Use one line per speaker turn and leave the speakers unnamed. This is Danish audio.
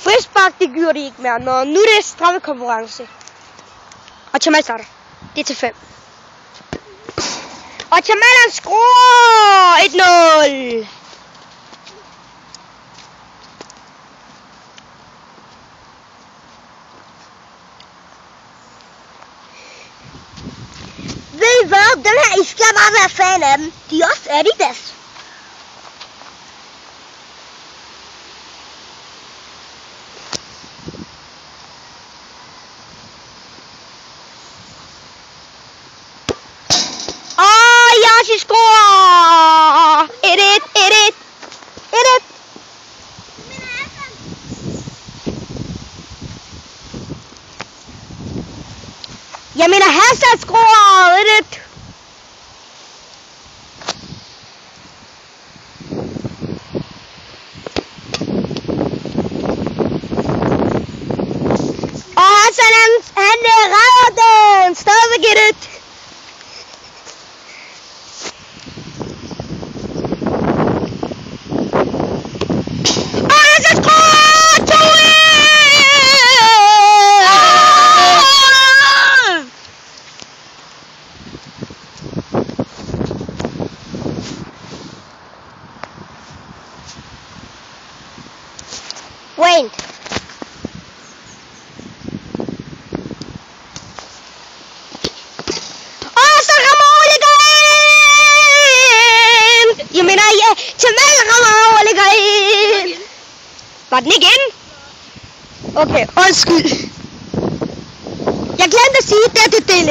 Frispark, det gjorde de ikke mere. Nå, nu er det straffekonkurrence. Og Jamal starter. Det er til 5. Og Jamal han scorer 1-0. Ved I hvad? Den her, I skal bare være fan af dem. De er også Adidas. Yashi score! 1-1. Jeg mener Hassan score! 1-1. Og Hassan han redder den! Stadigvæk 1-1. Wayne. Så rammer overligger ind! Jeg mener, Jamal rammer overligger ind! Var den ikke ind? Okay, undskyld. Jeg glemte at sige, det er det.